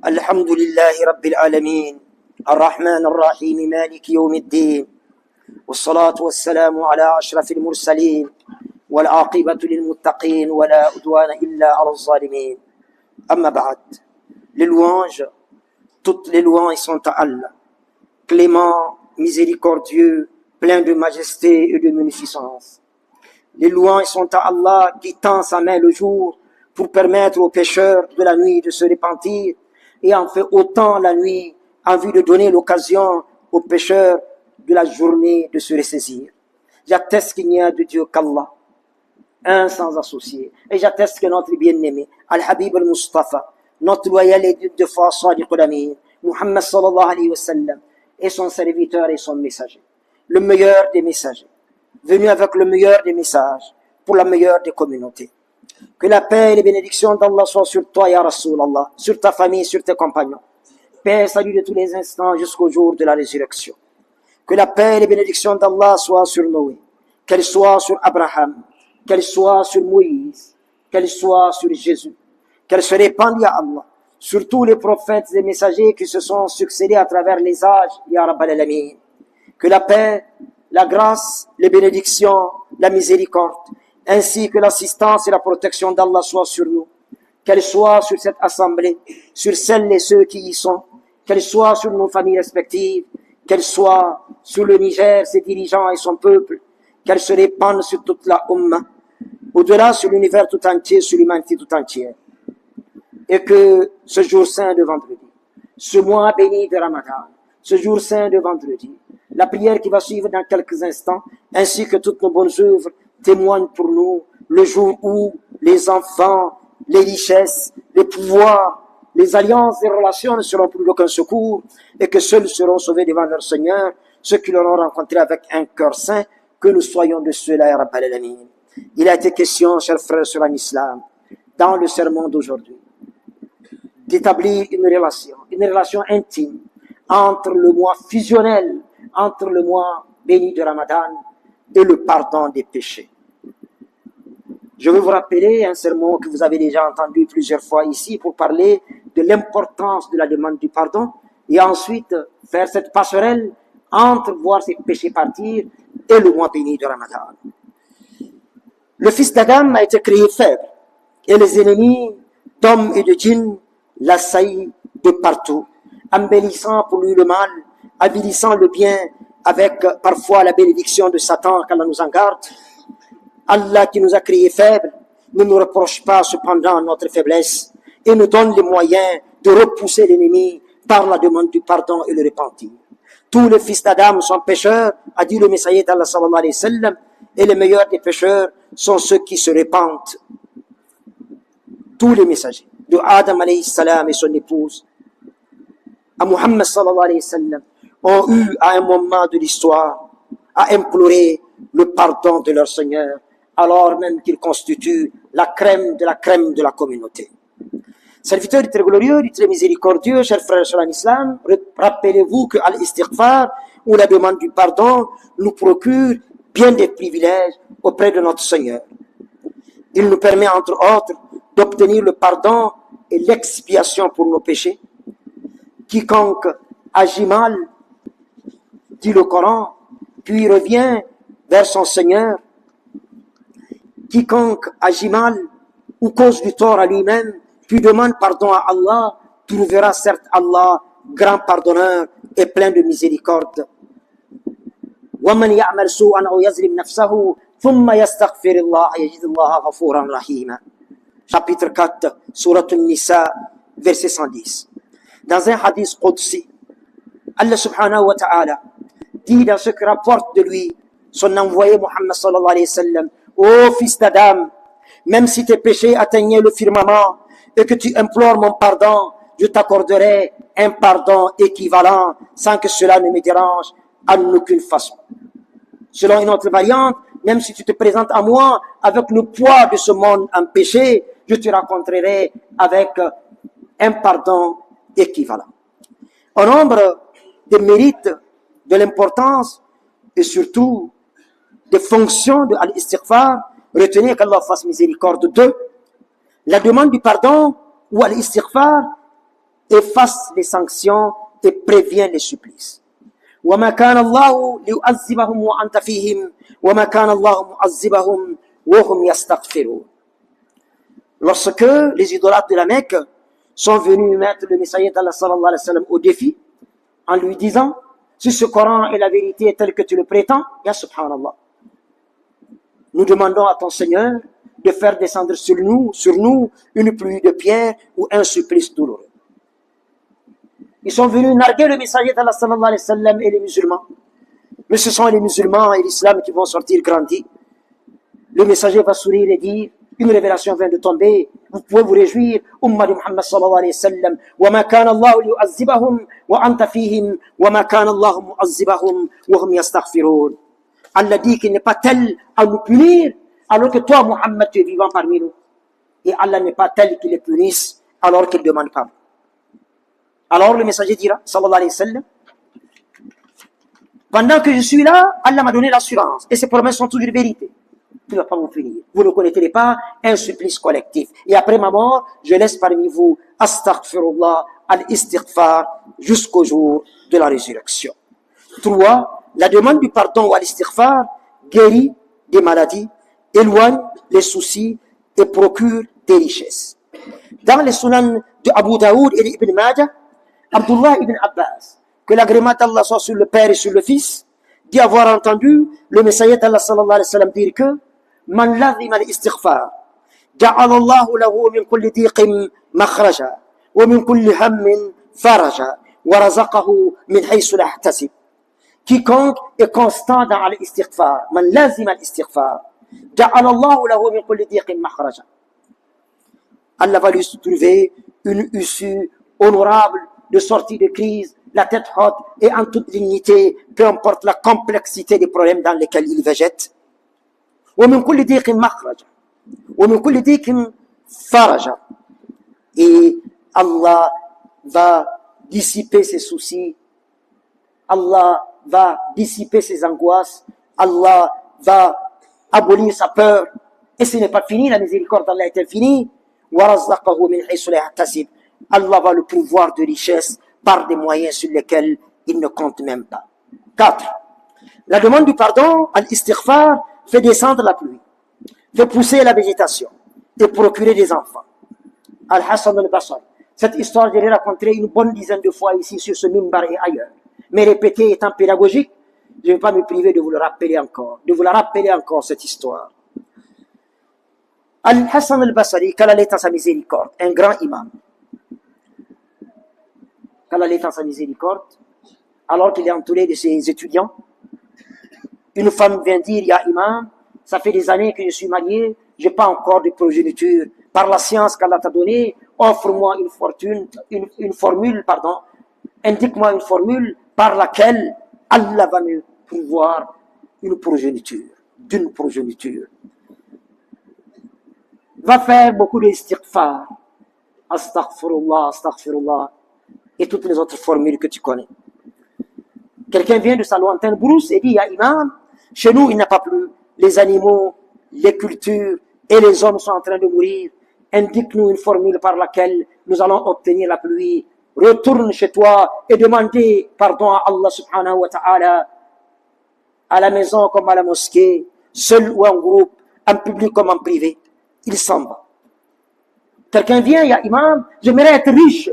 الحمد لله رب العالمين الرحمن الرحيم مالك يوم الدين والصلاة والسلام على أشرف المرسلين والعاقبة للمتقين ولا عدوان إلا على الظالمين. أما بعد, les louanges, toutes les louanges sont à Allah, clément, miséricordieux, plein de majesté et de munificence. Les louanges sont à Allah qui tend sa main le jour pour permettre aux pécheurs de la nuit de se repentir et en fait autant la nuit en vue de donner l'occasion aux pécheurs de la journée de se ressaisir. J'atteste qu'il n'y a de Dieu qu'Allah, un sans associé. Et j'atteste que notre bien-aimé, Al-Habib al-Mustafa, notre loyal et de foi Sadiq al-Amin, Muhammad sallallahu alayhi wa sallam, est son serviteur et son messager. Le meilleur des messagers, venu avec le meilleur des messages, pour la meilleure des communautés. Que la paix et les bénédictions d'Allah soient sur toi, Ya Rasulallah, sur ta famille, sur tes compagnons. Paix et salut de tous les instants jusqu'au jour de la résurrection. Que la paix et les bénédictions d'Allah soient sur Noé, qu'elles soient sur Abraham, qu'elles soient sur Moïse, qu'elles soient sur Jésus, qu'elles se répandent, Ya Allah, sur tous les prophètes et messagers qui se sont succédés à travers les âges, Ya Rabbal Alamin. Que la paix, la grâce, les bénédictions, la miséricorde, ainsi que l'assistance et la protection d'Allah soient sur nous, qu'elles soient sur cette assemblée, sur celles et ceux qui y sont, qu'elles soient sur nos familles respectives, qu'elles soient sur le Niger, ses dirigeants et son peuple, qu'elles se répandent sur toute la Ummah, au-delà sur l'univers tout entier, sur l'humanité tout entière. Et que ce jour saint de vendredi, ce mois béni de Ramadan, ce jour saint de vendredi, la prière qui va suivre dans quelques instants, ainsi que toutes nos bonnes œuvres, témoignent pour nous le jour où les enfants, les richesses, les pouvoirs, les alliances, les relations ne seront plus d'aucun secours et que seuls seront sauvés devant leur Seigneur, ceux qui l'auront rencontré avec un cœur saint, que nous soyons de ceux-là, Ya Rabbal Alamin. Il a été question, chers frères, sur l'islam, dans le sermon d'aujourd'hui, d'établir une relation intime entre le mois fusionnel, entre le mois béni de Ramadan et le pardon des péchés. Je veux vous rappeler un sermon que vous avez déjà entendu plusieurs fois ici pour parler de l'importance de la demande du pardon et ensuite faire cette passerelle entre voir ses péchés partir et le mois béni de Ramadan. Le fils d'Adam a été créé faible et les ennemis d'hommes et de djinns l'assaillent de partout, embellissant pour lui le mal, avilissant le bien avec parfois la bénédiction de Satan, qu'Allah nous en garde. Allah qui nous a créés faibles ne nous reproche pas cependant notre faiblesse et nous donne les moyens de repousser l'ennemi par la demande du pardon et le repentir. Tous les fils d'Adam sont pécheurs, a dit le Messager d'Allah sallallahu alayhi wa sallam, et les meilleurs des pécheurs sont ceux qui se repentent. Tous les messagers, de Adam alayhi salam et son épouse, à Muhammad sallallahu alayhi wa sallam, ont eu à un moment de l'histoire à implorer le pardon de leur Seigneur, alors même qu'ils constituent la crème de la communauté. Serviteurs du très glorieux, du très miséricordieux, chers frères sur l'islam, rappelez-vous que Al-Istighfar, ou la demande du pardon, nous procure bien des privilèges auprès de notre Seigneur. Il nous permet, entre autres, d'obtenir le pardon et l'expiation pour nos péchés. Quiconque agit mal, dit le Coran, puis revient vers son Seigneur. Quiconque agit mal ou cause du tort à lui-même, puis demande pardon à Allah, trouvera certes Allah grand pardonneur et plein de miséricorde. وَمَنْ يَعْمَلْ سُوءًا أَوْ يَظْلِمْ نَفْسَهُ ثُمَّ يَسْتَغْفِرِ اللَّهَ يَجِدِ اللَّهَ غَفُورًا رَحِيمًا. Chapitre 4, Sourate An-Nisa, verset 110. Dans un hadith qudsi, Allah subhanahu wa ta'ala dit dans ce que rapporte de lui son envoyé Muhammad sallallahu alayhi wa sallam: ô fils d'Adam, même si tes péchés atteignaient le firmament et que tu implores mon pardon, je t'accorderai un pardon équivalent sans que cela ne me dérange en aucune façon. Selon une autre variante, même si tu te présentes à moi avec le poids de ce monde en péché, je te rencontrerai avec un pardon équivalent. Au nombre des mérites, de l'importance et surtout des fonctions de Al-Istighfar, retenez qu'Allah fasse miséricorde d'eux. La demande du pardon ou Al-Istighfar efface les sanctions et prévient les supplices. وَمَا كَانَ اللَّهُ لِيُعَذِّبَهُمْ وَأَنْتَ فِيهِمْ وَمَا كَانَ اللَّهُ مُعَذِّبَهُمْ وَهُمْ يَسْتَغْفِرُونَ. Lorsque les idolâtres de la Mecque sont venus mettre le messager d'Allah sallallahu alayhi wa sallam au défi, en lui disant, si ce Coran est la vérité telle que tu le prétends, ya subhanallah, nous demandons à ton Seigneur de faire descendre sur nous une pluie de pierres ou un supplice douloureux. Ils sont venus narguer le messager d'Allah sallallahu alayhi wa sallam et les musulmans. Mais ce sont les musulmans et l'islam qui vont sortir grandis. Le messager va sourire et dire, une révélation vient de tomber, vous pouvez vous réjouir, Umma de Muhammad sallallahu alayhi wa sallam, وَمَا كَانَ اللَّهُ لِيُعَذِّبَهُمْ وَأَنْتَ فِيهِمْ وَمَا كَانَ اللَّهُ مُعَذِّبَهُمْ وَهُمْ يَسْتَغْفِرُونَ. Allah dit qu'il n'est pas tel à nous punir, alors que toi, Muhammad, tu es vivant parmi nous. Et Allah n'est pas tel qu'il les punisse, alors qu'il demande pardon. Alors le messager dira, sallallahu alayhi wa sallam, pendant que je suis là, Allah m'a donné l'assurance, et ses promesses sont toujours vérité. Il ne va pas vous punir. Vous ne connaîtrez pas un supplice collectif. Et après ma mort, je laisse parmi vous astaghfirullah al-istighfar jusqu'au jour de la résurrection. 3. La demande du pardon ou al-istighfar guérit des maladies, éloigne les soucis et procure des richesses. Dans les sunan de Abu Daoud et d'Ibn Majah, Abdullah ibn Abbas, que l'agrément d'Allah soit sur le Père et sur le Fils, dit avoir entendu le messager d'Allah sallallahu alayhi wa sallam dire que من لزم الاستغفار جعل الله له من كل ضيق مخرجا ومن كل هم فرجا ورزقه من حيث لا يحتسب. Quiconque est constant dans l'istighfar, من لزم الاستغفار جعل الله له من كل ضيق مخرجا. Allah va lui trouver une issue honorable de sortie de crise, la tête haute et en toute dignité, peu importe la complexité des problèmes dans lesquels il végète. ومن كل ضيق مخرج ومن كل ضيق فرج. Et Allah va dissiper ses soucis, Allah va dissiper ses angoisses, Allah va abolir sa peur. Et ce n'est pas fini, la miséricorde d'Allah est infinie. وَرَزَّقَهُ مِنْ حَيْثُ لَا يَحْتَسِبُ. Allah va le pourvoir de richesse par des moyens sur lesquels il ne compte même pas. 4. La demande du pardon, al-istighfar, fait descendre la pluie, fait pousser la végétation et procurer des enfants. Al-Hassan al-Basri. Cette histoire, je l'ai racontée une bonne dizaine de fois ici sur ce mimbar et ailleurs. Mais répéter étant pédagogique, je ne vais pas me priver de vous le rappeler encore, de vous la rappeler encore cette histoire. Al-Hassan al-Basri, qu'Allah est en sa miséricorde, un grand imam. Qu'Allah est en sa miséricorde, alors qu'il est entouré de ses étudiants, une femme vient dire, ya imam, ça fait des années que je suis marié, j'ai pas encore de progéniture. Par la science qu'Allah t'a donnée, offre-moi une formule, indique-moi une formule par laquelle Allah va me pourvoir d'une progéniture. Va faire beaucoup d'istighfar, astaghfirullah, astaghfirullah, et toutes les autres formules que tu connais. Quelqu'un vient de sa lointaine brousse et dit, ya imam, chez nous, il n'y a pas plus. Les animaux, les cultures et les hommes sont en train de mourir. Indique-nous une formule par laquelle nous allons obtenir la pluie. Retourne chez toi et demandez pardon à Allah subhanahu wa ta'ala, à la maison comme à la mosquée, seul ou en groupe, en public comme en privé. Il s'en va. Quelqu'un vient, ya imam, j'aimerais être riche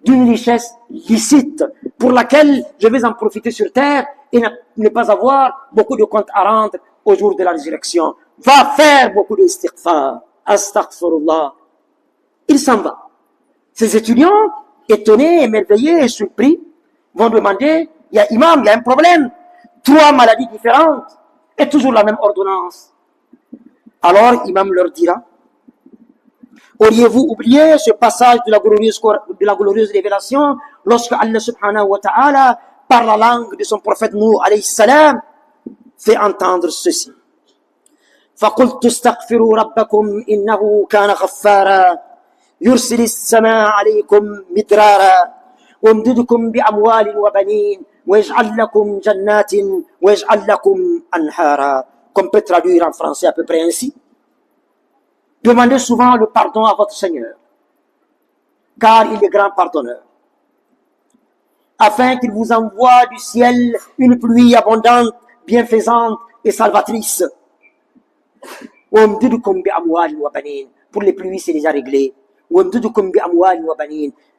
d'une richesse licite pour laquelle je vais en profiter sur terre et ne pas avoir beaucoup de comptes à rendre au jour de la résurrection. Va faire beaucoup d'istighfar. Astaghfirullah. Il s'en va. Ces étudiants, étonnés, émerveillés et surpris, vont demander, il y a imam, il y a un problème. 3 maladies différentes et toujours la même ordonnance. Alors, imam leur dira, auriez-vous oublié ce passage de la glorieuse révélation lorsque Allah subhanahu wa ta'ala, par la langue de son prophète Nuh alayhi salam, fait entendre ceci. فَقُلْتُ اسْتَغْفِرُوا رَبَّكُمْ إِنَّهُ كَانَ غَفَّارًا يُرْسِلِ السَّمَاءَ عَلَيْكُمْ مِدْرَارًا وَيُمْدِدْكُمْ بِأَمْوَالٍ وَبَنِينَ وَيَجْعَلْ لَكُمْ جَنَّاتٍ وَيَجْعَلْ لَكُمْ أَنْهَارًا. Qu'on peut traduire en français à peu près ainsi. Demandez souvent le pardon à votre Seigneur. car il est grand pardonneur. Afin qu'il vous envoie du ciel une pluie abondante, bienfaisante et salvatrice. Pour les pluies, c'est déjà réglé.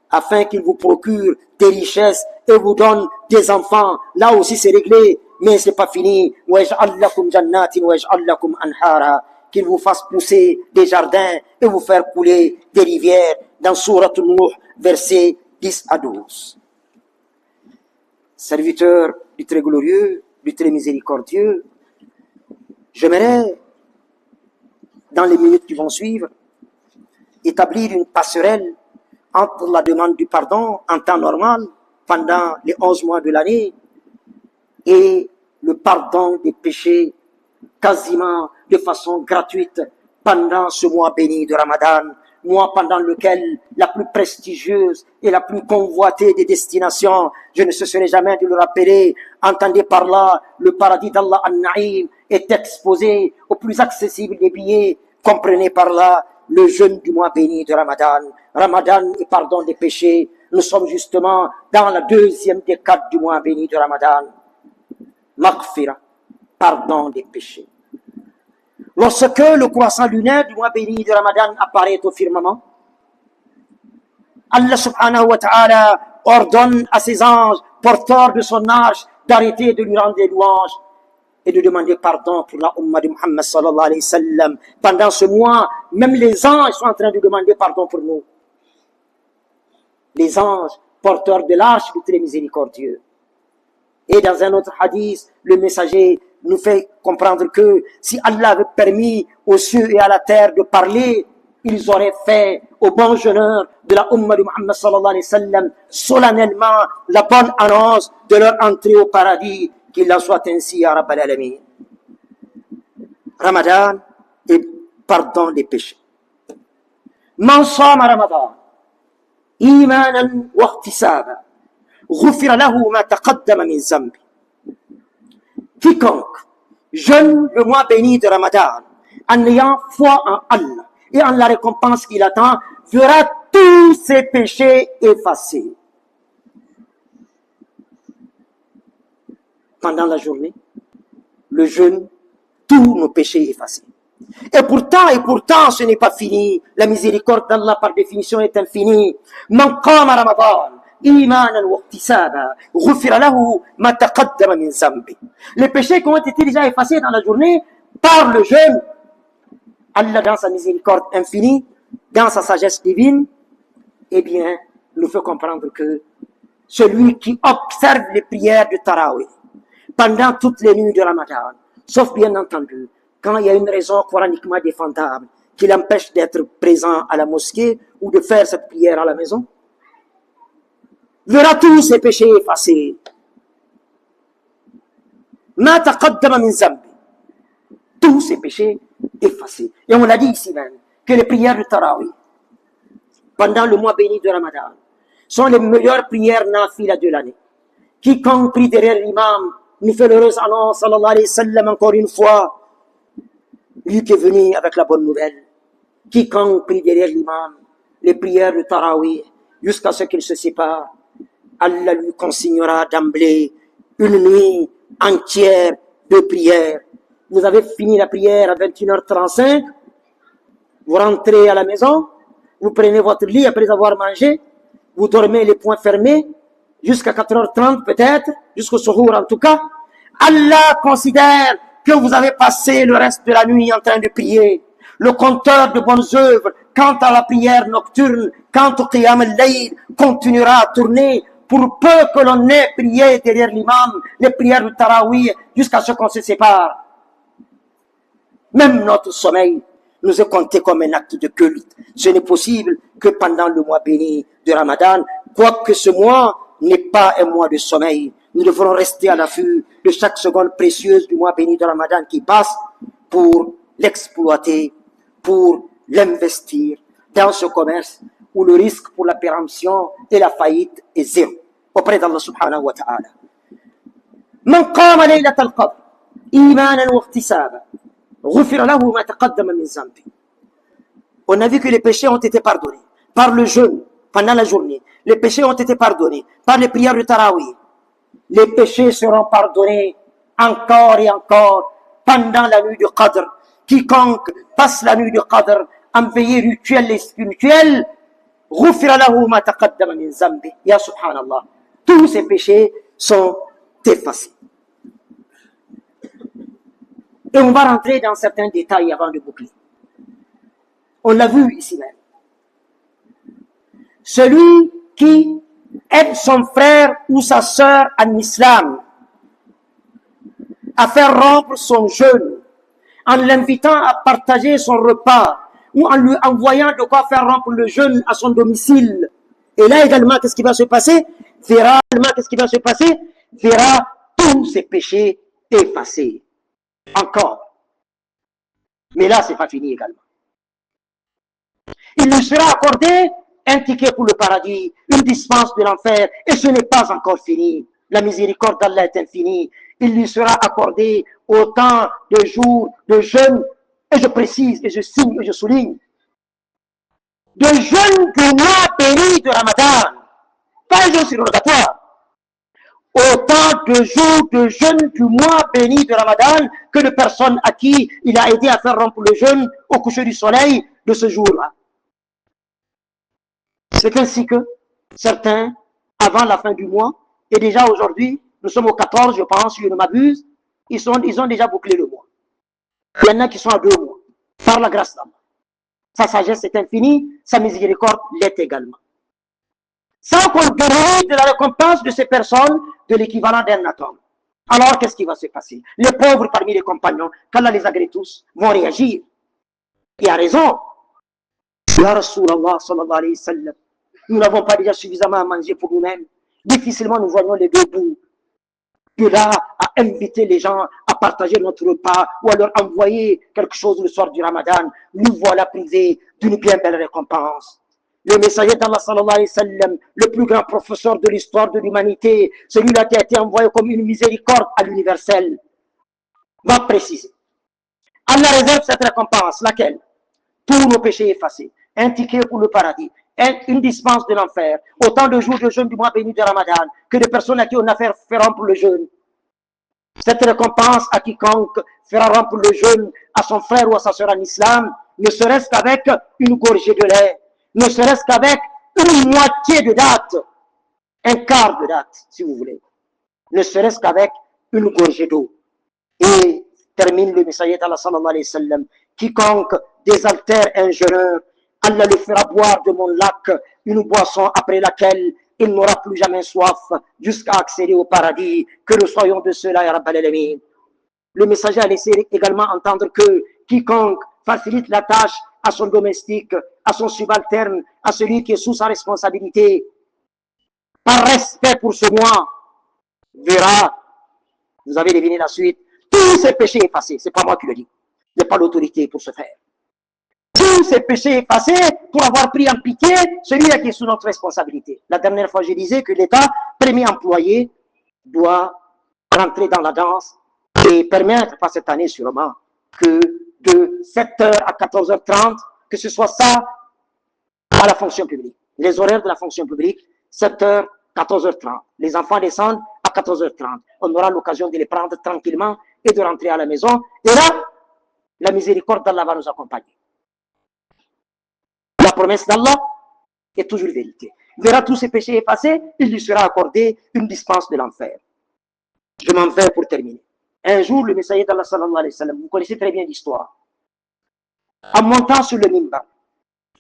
Afin qu'il vous procure des richesses et vous donne des enfants. Là aussi, c'est réglé, mais c'est pas fini. Qu'il vous fasse pousser des jardins et vous faire couler des rivières. Dans Sourate Nuh, versets 10 à 12. Serviteur du très glorieux, du très miséricordieux, j'aimerais, dans les minutes qui vont suivre, établir une passerelle entre la demande du pardon en temps normal, pendant les 11 mois de l'année, et le pardon des péchés quasiment de façon gratuite pendant ce mois béni de Ramadan, mois pendant lequel la plus prestigieuse et la plus convoitée des destinations, je ne cesserai jamais de le rappeler, entendez par là, le paradis d'Allah An-Na'im est exposé au plus accessible des billets, comprenez par là le jeûne du mois béni de Ramadan. Ramadan et pardon des péchés, nous sommes justement dans la deuxième décade du mois béni de Ramadan. Maghfira, pardon des péchés. Lorsque le croissant lunaire du mois béni de Ramadan apparaît au firmament, Allah subhanahu wa ta'ala ordonne à ses anges, porteurs de son arche, d'arrêter de lui rendre des louanges et de demander pardon pour la Ummah de Muhammad sallallahu alayhi wa sallam. Pendant ce mois, même les anges sont en train de demander pardon pour nous. Les anges, porteurs de l'arche du très miséricordieux. Et dans un autre hadith, le messager nous fait comprendre que si Allah avait permis aux cieux et à la terre de parler, ils auraient fait aux bons jeûneurs de la Ummah de Muhammad sallallahu alayhi wa sallam solennellement la bonne annonce de leur entrée au paradis, qu'il en soit ainsi ya Rabbal Alamin. Ramadan et pardon des péchés. Man sama Ramadan imanan wa ihtisaba ghufira lahu ma taqaddama min zambi. Quiconque jeûne le mois béni de Ramadan en ayant foi en Allah et en la récompense qu'il attend, verra tous ses péchés effacés. Pendant la journée, le jeûne, tous nos péchés effacés. Et pourtant, ce n'est pas fini. La miséricorde d'Allah, par définition, est infinie. Man qama Ramadan imanan wa ihtisaba ghufira lahu ma taqaddama min zambi. Les péchés qui ont été déjà effacés dans la journée par le jeûne, Allah, dans sa miséricorde infinie, dans sa sagesse divine, eh bien, nous fait comprendre que celui qui observe les prières de Tarawih pendant toutes les nuits de Ramadan, sauf bien entendu, quand il y a une raison coraniquement défendable qui l'empêche d'être présent à la mosquée ou de faire cette prière à la maison, verra tous ses péchés effacés. Ma taqaddama min zambi. Tous ses péchés effacés. Et on l'a dit ici même, que les prières de Tarawih, pendant le mois béni de Ramadan, sont les meilleures prières nafila de l'année. Quiconque prie derrière l'imam nous fait l'heureuse annonce, sallallahu alayhi wa sallam, encore une fois, lui qui est venu avec la bonne nouvelle. Quiconque prie derrière l'imam, les prières de Tarawih, jusqu'à ce qu'il se sépare, Allah lui consignera d'emblée une nuit entière de prière. Vous avez fini la prière à 21h35, vous rentrez à la maison, vous prenez votre lit après avoir mangé, vous dormez les poings fermés, jusqu'à 4h30 peut-être, jusqu'au suhour en tout cas. Allah considère que vous avez passé le reste de la nuit en train de prier. Le compteur de bonnes œuvres, quant à la prière nocturne, quant au qiyam al-layl, continuera à tourner pour peu que l'on ait prié derrière l'imam, les prières du Tarawih, jusqu'à ce qu'on se sépare. Même notre sommeil nous est compté comme un acte de culte. Ce n'est possible que pendant le mois béni de Ramadan, quoique ce mois n'est pas un mois de sommeil. Nous devrons rester à l'affût de chaque seconde précieuse du mois béni de Ramadan qui passe pour l'exploiter, pour l'investir dans ce commerce où le risque pour la péremption et la faillite est zéro auprès d'Allah subhanahu wa ta'ala. Man qama laylat al-qadr imanan wa ihtisaba ghufira lahu ma taqaddama min zambi. On a vu que les péchés ont été pardonnés par le jeûne pendant la journée, les péchés ont été pardonnés par les prières de Tarawih. Les péchés seront pardonnés encore et encore pendant la nuit du Qadr. Quiconque passe la nuit du Qadr en veillée rituelle et spirituelle, غفر له ما تقدم من ذنبه. Ya subhanallah. Tous ces péchés sont effacés. Et on va rentrer dans certains détails avant de boucler. On l'a vu ici même. Celui qui aide son frère ou sa sœur en islam à faire rompre son jeûne, en l'invitant à partager son repas, ou en lui envoyant de quoi faire rompre le jeûne à son domicile. Et là également, qu'est-ce qui va se passer? Verra tous ses péchés effacés. Encore. Mais là, c'est pas fini également. Il lui sera accordé un ticket pour le paradis, une dispense de l'enfer, et ce n'est pas encore fini. La miséricorde d'Allah est infinie. Il lui sera accordé autant de jours de jeûne, et je précise, et je signe, et je souligne, de jeûne du mois béni de Ramadan, pas un jeûne surrogatoire. Autant de jours de jeûne du mois béni de Ramadan que de personnes à qui il a aidé à faire rompre le jeûne au coucher du soleil de ce jour-là. C'est ainsi que certains, avant la fin du mois, et déjà aujourd'hui, nous sommes au 14, je pense, si je ne m'abuse, ils ont déjà bouclé le mois. Il y en a qui sont à 2 mois, par la grâce d'Allah. Sa sagesse est infinie, sa miséricorde l'est également. Sans qu'on bénisse de la récompense de ces personnes de l'équivalent d'un atome. Alors, qu'est-ce qui va se passer? Les pauvres parmi les compagnons, qu'Allah les agrée tous, vont réagir. Et à raison. Ya Rasulallah, sallallahu alayhi wa sallam, nous n'avons pas déjà suffisamment à manger pour nous-mêmes. Difficilement nous voyons les deux bouts. De là à inviter les gens à partager notre repas ou à leur envoyer quelque chose le soir du Ramadan, nous voilà privés d'une bien belle récompense. Le messager d'Allah sallallahu alayhi wa sallam, le plus grand professeur de l'histoire de l'humanité, celui-là qui a été envoyé comme une miséricorde à l'universel, va préciser. Allah réserve cette récompense, laquelle? Tous nos péchés effacés, un ticket pour le paradis, une dispense de l'enfer, autant de jours de jeûne du mois béni de Ramadan, que de personnes à qui on a fait rompre le jeûne. Cette récompense à quiconque fera rompre le jeûne à son frère ou à sa sœur en islam, ne serait-ce qu'avec une gorgée de lait, ne serait-ce qu'avec une moitié de date, un quart de date, si vous voulez, ne serait-ce qu'avec une gorgée d'eau. Et termine le messager d'Allah sallallahu alayhi wa sallam, quiconque désaltère un jeûneur, Allah le fera boire de mon lac une boisson après laquelle il n'aura plus jamais soif jusqu'à accéder au paradis. Que nous soyons de cela, ya Rabbal Alamin. Le messager a laissé également entendre que quiconque facilite la tâche à son domestique, à son subalterne, à celui qui est sous sa responsabilité, par respect pour ce mois, verra, vous avez deviné la suite, tous ces péchés effacés. C'est pas moi qui le dis. Il n'y a pas l'autorité pour ce faire. Tous ces péchés effacés pour avoir pris en pitié celui-là qui est sous notre responsabilité. La dernière fois, je disais que l'État, premier employé, doit rentrer dans la danse et permettre, pas cette année sûrement, que de 7h à 14h30, que ce soit ça à la fonction publique. Les horaires de la fonction publique, 7h, 14h30. Les enfants descendent à 14h30. On aura l'occasion de les prendre tranquillement et de rentrer à la maison. Et là, la miséricorde d'Allah va nous accompagner. La promesse d'Allah est toujours vérité. Il verra tous ses péchés effacés, il lui sera accordé une dispense de l'enfer. Je m'en vais pour terminer. Un jour, le messager d'Allah sallallahu alayhi wa sallam, vous connaissez très bien l'histoire, en montant sur le mimbar.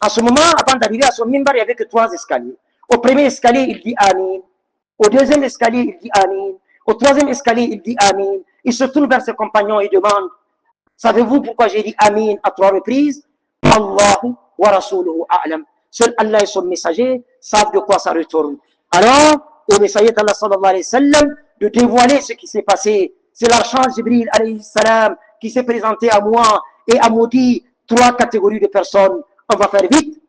En ce moment, avant d'arriver à son mimbar, il n'y avait que 3 escaliers. Au premier escalier, il dit Amin. Au deuxième escalier, il dit Amin. Au troisième escalier, il dit Amin. Il se tourne vers ses compagnons et demande, savez-vous pourquoi j'ai dit Amin à 3 reprises? Allahu wa rasuluhu a'lam. Seul Allah et son messager savent de quoi ça retourne. Alors, au messager d'Allah sallallahu alayhi wa sallam de dévoiler ce qui s'est passé. C'est l'archange Jibril alayhi salam qui s'est présenté à moi et a maudit 3 catégories de personnes. On va faire vite.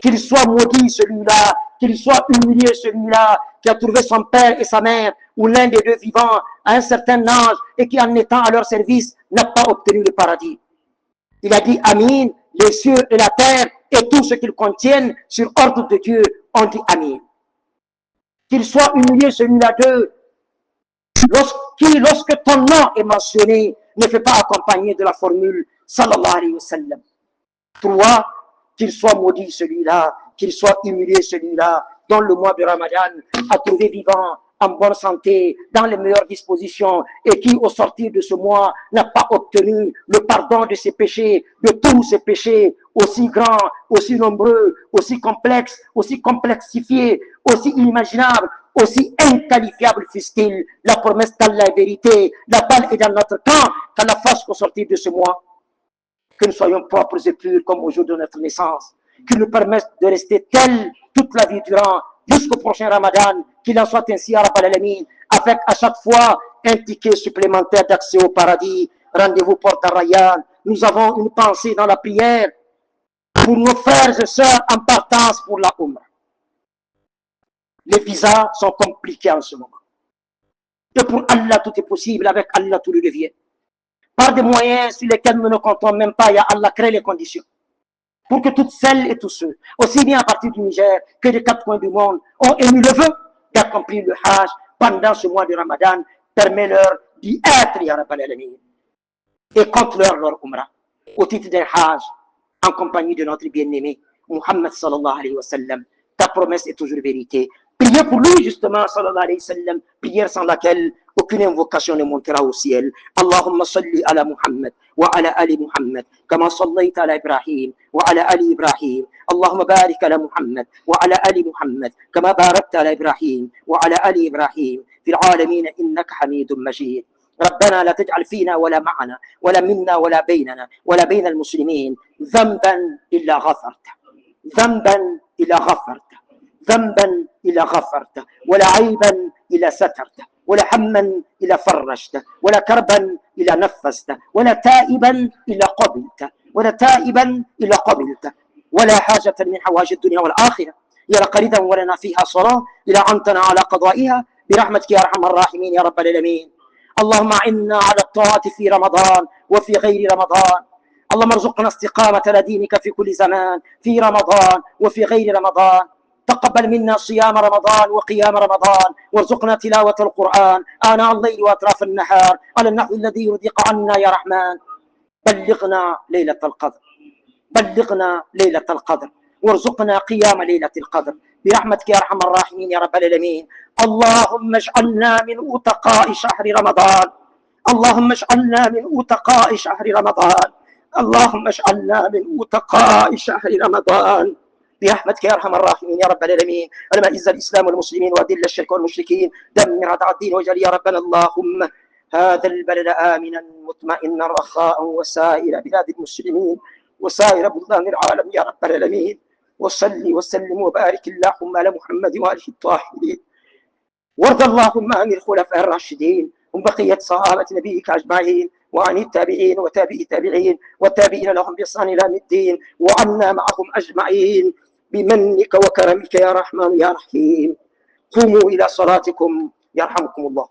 Qu'il soit maudit celui-là, qu'il soit humilié celui-là, qui a trouvé son père et sa mère, ou l'un des deux vivants, à un certain âge, et qui en étant à leur service, n'a pas obtenu le paradis. Il a dit Amin, les cieux et la terre et tout ce qu'ils contiennent sur ordre de Dieu ont dit Amin. Qu'il soit humilié celui-là d'eux, lorsque ton nom est mentionné, ne fait pas accompagner de la formule sallallahu alayhi wa sallam. 3, qu'il soit maudit celui-là, qu'il soit humilié celui-là, dont le mois de Ramadan a trouvé vivant, en bonne santé, dans les meilleures dispositions, et qui, au sortir de ce mois, n'a pas obtenu le pardon de ses péchés, de tous ses péchés, aussi grands, aussi nombreux, aussi complexes, aussi complexifiés, aussi inimaginables, aussi inqualifiable fût-il. La promesse d'Allah est vérité, la balle est dans notre camp, qu'Allah fasse qu'au sortir de ce mois, que nous soyons propres et purs comme au jour de notre naissance, qu'il nous permette de rester tels toute la vie durant, jusqu'au prochain Ramadan, qu'il en soit ainsi à Rabbal Alamin, avec à chaque fois un ticket supplémentaire d'accès au paradis. Rendez-vous porte à Rayyan. Nous avons une pensée dans la prière pour nos frères et sœurs en partance pour la Umrah. Les visas sont compliqués en ce moment. Et pour Allah, tout est possible. Avec Allah, tout le devient. Par des moyens sur lesquels nous ne comptons même pas, Allah crée les conditions. Pour que toutes celles et tous ceux, aussi bien à partir du Niger que des 4 coins du monde, ont émis le vœu d'accomplir le Hajj pendant ce mois de Ramadan. Permets-leur d'y être, ya Rabbal Alamin. Et compte-leur leur Umrah au titre d'un Hajj en compagnie de notre bien-aimé Muhammad sallallahu alayhi wa sallam. Ta promesse est toujours vérité. Priez pour lui justement sallallahu alayhi wa sallam, prière sans laquelle aucune invocation ne montera au ciel. Allahumma salli ala Muhammad wa ala ali Muhammad kama sallayta ala Ibrahim wa ala ali Ibrahim. Allahumma barik ala Muhammad wa ala ali Muhammad kama barakta ala Ibrahim wa ala ali Ibrahim fil alamin innaka hamidun majid. ربنا لا تجعل فينا ولا معنا ولا منا ولا بيننا ولا بين المسلمين ذنبا إلا غفرته ذنبا إلا غفرته ذنبا إلا غفرته ولا عيبا إلا سترته ولا هما إلا فرجته ولا كربا إلا نفسته ولا تائبا إلا قبلته ولا تائبا إلا قبلته ولا حاجة من حوائج الدنيا والآخرة يا قريبا ولنا فيها صلاة إلى أنتنا على قضائها برحمتك يا أرحم الراحمين يا رب العالمين. اللهم أعنا على الطاعة في رمضان وفي غير رمضان. اللهم ارزقنا استقامة لدينك في كل زمان في رمضان وفي غير رمضان. تقبل منا صيام رمضان وقيام رمضان وارزقنا تلاوة القرآن آناء الليل وأطراف النهار على النحو الذي يرضيك عنا يا رحمن. بلغنا ليلة القدر بلغنا ليلة القدر وارزقنا قيام ليلة القدر برحمتك يا أرحم الراحمين يا رب العالمين. اللهم اجعلنا من أتقاء شهر رمضان. اللهم اجعلنا من أتقاء شهر رمضان. اللهم اجعلنا من أتقاء شهر رمضان برحمتك يا أرحم الراحمين يا رب العالمين. اللهم اعز الإسلام والمسلمين وأذل الشرك والمشركين دمر أعداء الدين واجعل يا ربنا اللهم هذا البلد آمنا مطمئنا رخاء وسائر بلاد المسلمين وسائر بلدان العالم يا رب العالمين. وصلي وسلم وبارك اللهم على محمد وآله الطاهرين. وارض اللهم عن الخلفاء الراشدين وبقية صحابة نبيك أجمعين وعن التابعين وتابعي التابعين والتابعين لهم بإحسان إلى يوم الدين وعنا معهم أجمعين بمنك وكرمك يا رحمن يا رحيم. قوموا إلى صلاتكم يرحمكم الله.